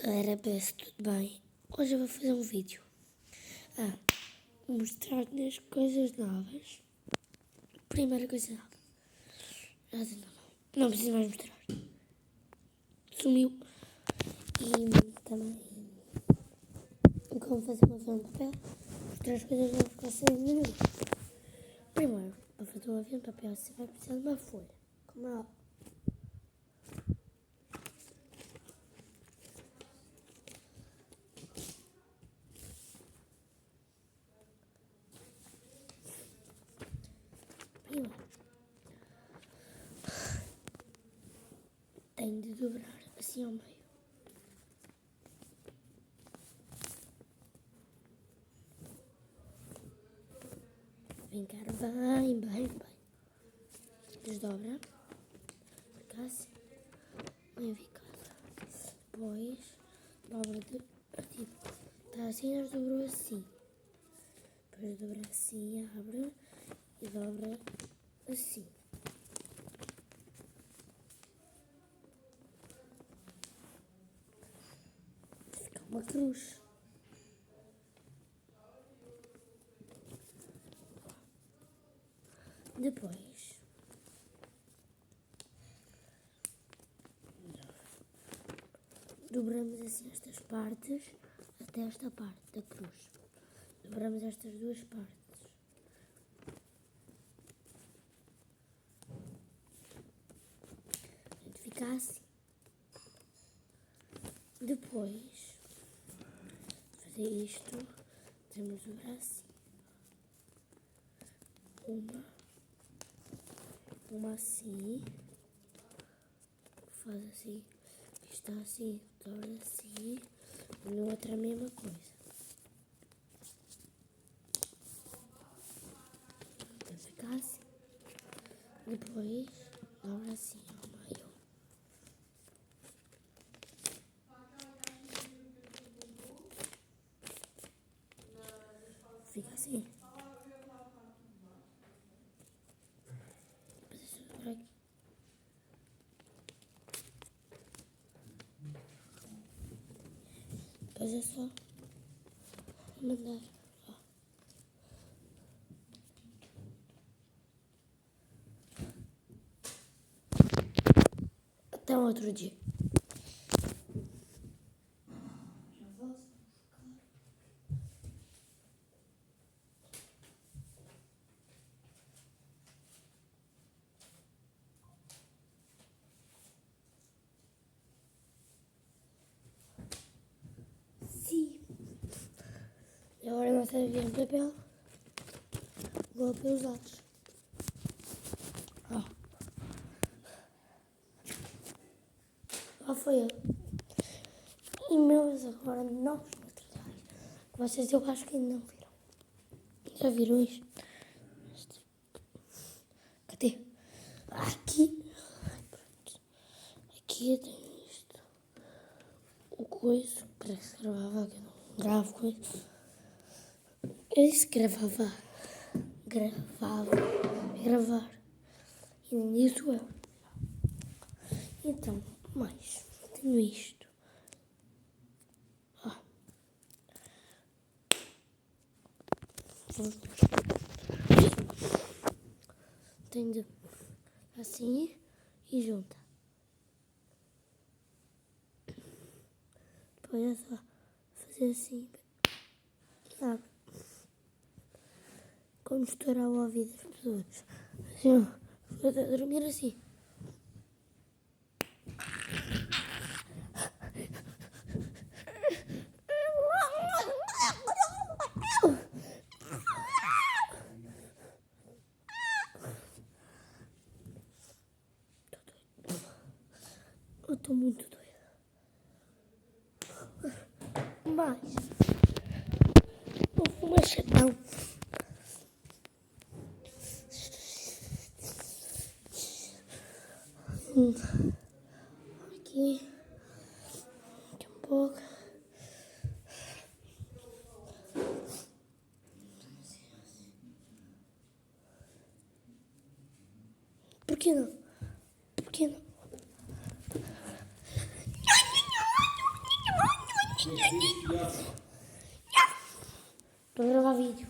Galera, peço tudo bem. Hoje eu vou fazer um vídeo mostrar-lhes coisas novas. Primeira coisa nova. Não preciso mais mostrar. Sumiu. E também como fazer uma avião de papel. Mostrar as coisas novas que vocês ainda não viram. Primeiro, para fazer um avião de papel você vai precisar de uma folha. Como é óbvio. Tem de dobrar assim ao meio. Vincar bem. Desdobra. Fica assim. Bem ficado. Depois, dobra de tipo. Está assim, nós dobrou assim. Depois dobra assim, abre e dobra assim. Fica uma cruz. Depois dobramos assim estas partes até esta parte da cruz. Dobramos estas duas partes. Fica assim. Depois de fazer isto, temos o braço. Uma assim. Faz assim. Está assim, dobra assim. E na outra a mesma coisa. Vai ficar assim. Depois dobra assim ao meio. Fica assim. Depois deixa eu dobrar aqui. Depois é só mandar. Ó. Até um outro dia. Sim. Agora nós avião de papel. Vou pelos lados. Ó. Lá foi ele. E meus agora novos materiais. Que vocês eu acho que ainda não viram. Já viram isto? Cadê? Aqui. Aqui tem isto. O coisa. Parece que gravava. Que eu não gravo com isso. Eu disse que gravava. Gravar. E nem isso eu. Então, mais. Tenho isto. Ó. Tem de assim e junta. Depois é só fazer assim e abre. Como estourar o ouvido das pessoas. Assim, ó. Estou a dormir assim. Eu estou muito doida. Mas eu fumo chatão. Aqui um pouco. Por que não? Por que não? Estou a gravar vídeo.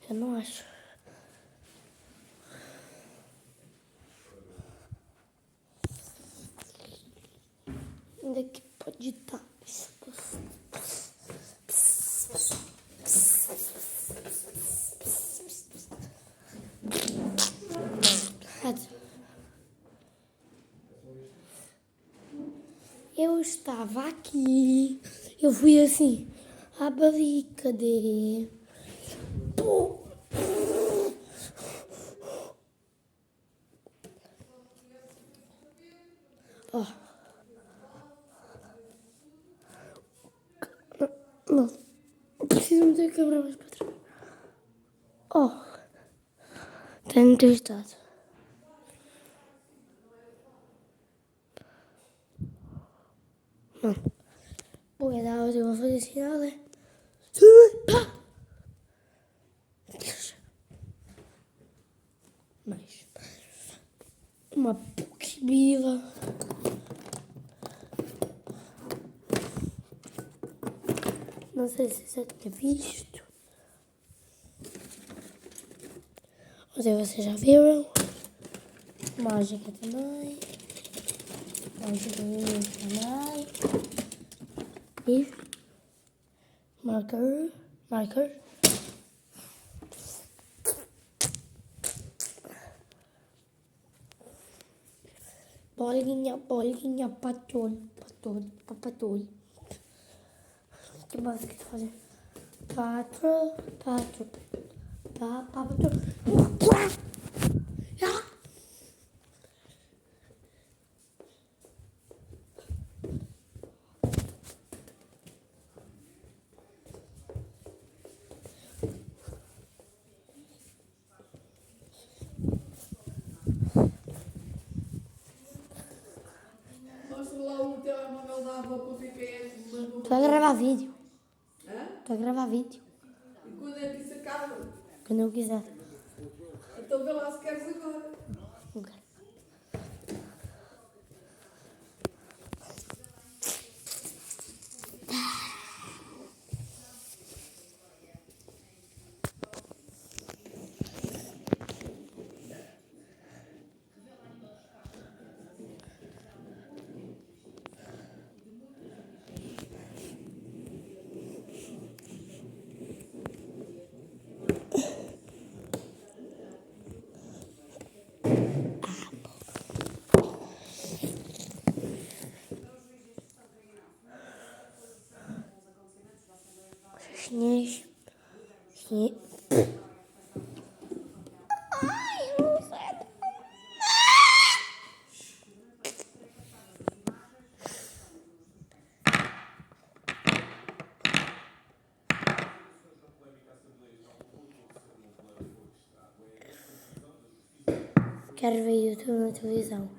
Eu não acho. Onde é que pode estar isso? Eu estava aqui. Eu fui assim. A barrica de... Ó. Não. Preciso meter a câmera mais para trás. Ó. Tenho testado. Não. Vou dar, eu vou fazer assim nada. Mais. Uma Pokébiva. Não sei se você tinha visto. Ou se vocês já viram. Mágica também. Mágica também. E marker. Bolinha, patolho. Que mais que tu fazer? Patrol. Mostra lá o telemóvel da avó para ver quem é que mandou. Estou a gravar vídeo. Hã? Estou a gravar vídeo. E quando é que isso acaba? Quando eu quiser. Então vê lá se queres agora. Ok. Chinês. Ai, não sei. Quero ver YouTube na televisão.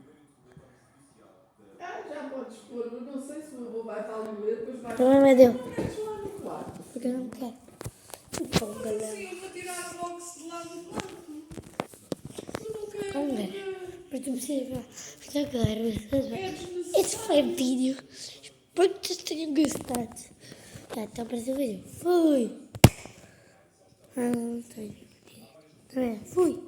Já podes pôr, mas não sei se o avô vai estar a ler, depois vai. Também me deu. Metes lá no quarto. Porque eu não quero. Então, galera. Sim, eu vou tirar o box de lá do quarto. Eu não quero. Então, galera. Mas tu precisas. Então, galera. É desnecessário. Esse foi o vídeo. Espero que vocês tenham gostado. Já, até o próximo vídeo. Fui. Ah, não tenho. Fui.